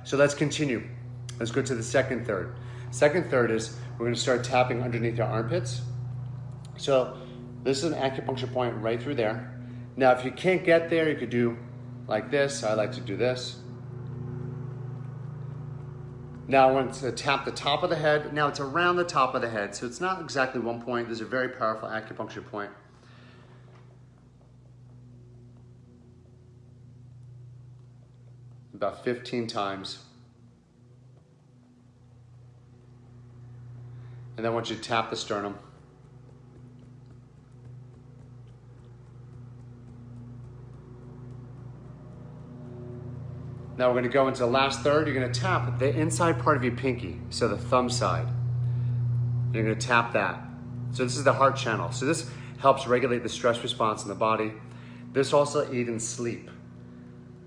so let's continue. Let's go to the second third. Second third is we're gonna start tapping underneath your armpits. So this is an acupuncture point right through there. Now, if you can't get there, you could do like this. I like to do this. Now I want to tap the top of the head. Now it's around the top of the head, so it's not exactly one point. There's a very powerful acupuncture point. About 15 times. And then I want you to tap the sternum. Now we're going to go into the last third. You're going to tap the inside part of your pinky, so the thumb side. You're going to tap that. So this is the heart channel. So this helps regulate the stress response in the body. This also aids in sleep.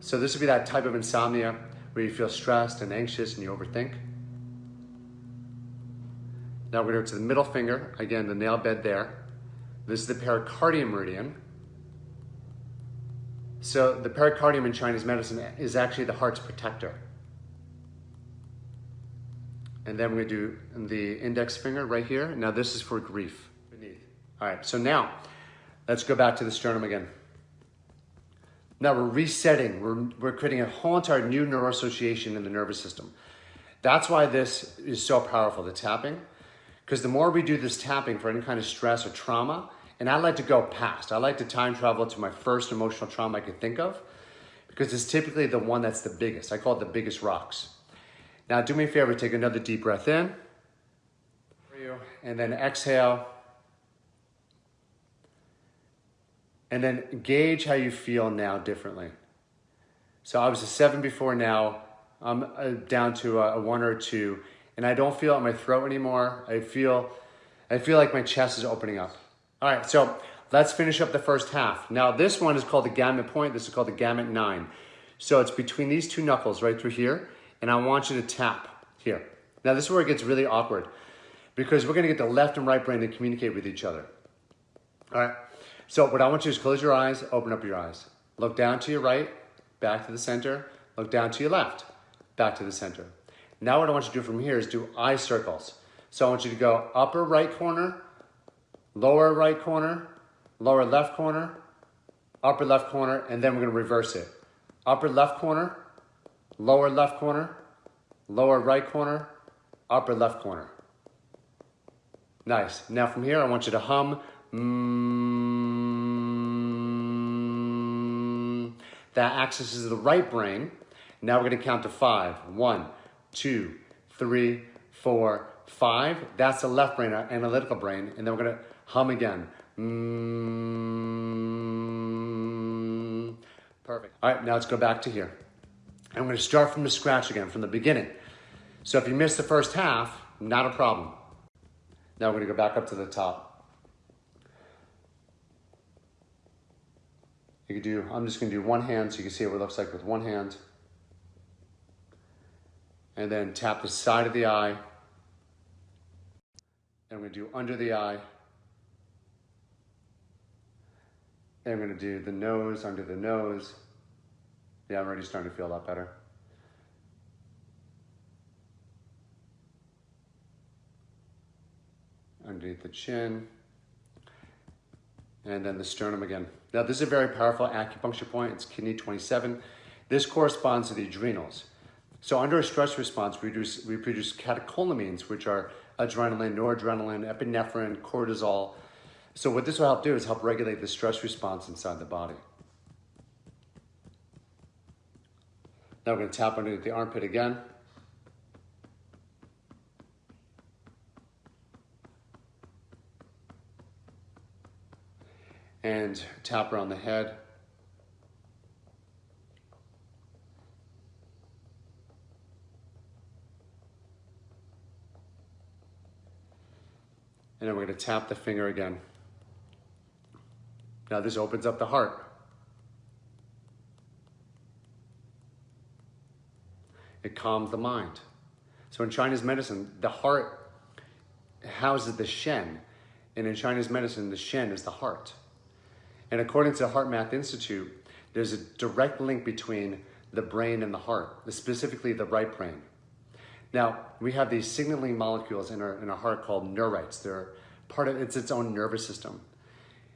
So this would be that type of insomnia where you feel stressed and anxious and you overthink. Now we're going to go to the middle finger. Again, the nail bed there. This is the Pericardium Meridian. So the pericardium in Chinese medicine is actually the heart's protector. And then we're going to do the index finger right here. Now this is for grief. Beneath. All right, so now let's go back to the sternum again. Now we're resetting. We're creating a whole entire new neuroassociation in the nervous system. That's why this is so powerful, the tapping. Because the more we do this tapping for any kind of stress or trauma, and I like to go past. I like to time travel to my first emotional trauma I could think of, because it's typically the one that's the biggest. I call it the biggest rocks. Now do me a favor, take another deep breath in, and then exhale. And then gauge how you feel now differently. So I was a 7 before, now I'm down to a 1 or 2, and I don't feel it in my throat anymore. I feel like my chest is opening up. All right, so let's finish up the first half. Now this one is called the Gamut Point. This is called the Gamut 9. So it's between these two knuckles right through here, and I want you to tap here. Now this is where it gets really awkward, because we're gonna get the left and right brain to communicate with each other. All right, so what I want you to do is close your eyes, open up your eyes. Look down to your right, back to the center. Look down to your left, back to the center. Now what I want you to do from here is do eye circles. So I want you to go upper right corner, lower right corner, lower left corner, upper left corner, and then we're going to reverse it. Upper left corner, lower left corner, lower right corner, upper left corner. Nice. Now from here, I want you to hum. That accesses the right brain. Now we're going to count to 5. 1, 2, 3, 4, 5. That's the left brain, our analytical brain. And then we're going to hum again. Perfect. All right, now let's go back to here. I'm going to start from the scratch again, from the beginning. So if you missed the first half, not a problem. Now we're going to go back up to the top. You could do, I'm just going to do one hand so you can see what it looks like with one hand. And then tap the side of the eye. And I'm going to do under the eye. And I'm going to do the nose, under the nose. Yeah, I'm already starting to feel a lot better. Underneath the chin. And then the sternum again. Now this is a very powerful acupuncture point. It's kidney 27. This corresponds to the adrenals. So under a stress response, we produce catecholamines, which are adrenaline, noradrenaline, epinephrine, cortisol. So what this will help do is help regulate the stress response inside the body. Now we're going to tap underneath the armpit again. And tap around the head. And then we're going to tap the finger again. Now this opens up the heart. It calms the mind. So in Chinese medicine, the heart houses the shen. And in Chinese medicine, the shen is the heart. And according to the Heart Math Institute, there's a direct link between the brain and the heart, specifically the right brain. Now, we have these signaling molecules in our heart called neurites. They're part of, it's its own nervous system.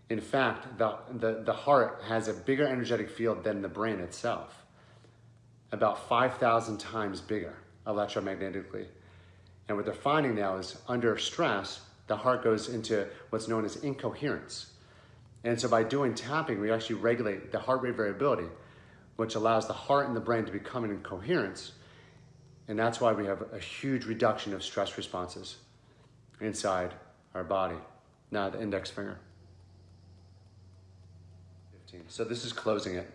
In fact, the heart has a bigger energetic field than the brain itself, about 5,000 times bigger electromagnetically. And what they're finding now is under stress, the heart goes into what's known as incoherence. And so by doing tapping, we actually regulate the heart rate variability, which allows the heart and the brain to become in coherence. And that's why we have a huge reduction of stress responses inside our body. Now the index finger. 15. So this is closing it.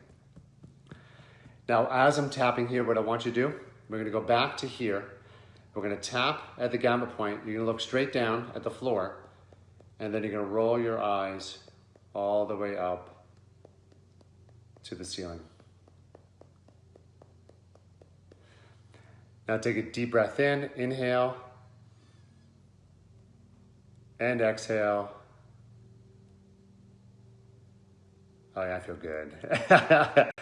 Now as I'm tapping here, what I want you to do, we're gonna go back to here. We're gonna tap at the Gamut Point. You're gonna look straight down at the floor, and then you're gonna roll your eyes all the way up to the ceiling. Now take a deep breath in, inhale, and exhale. Oh yeah, I feel good.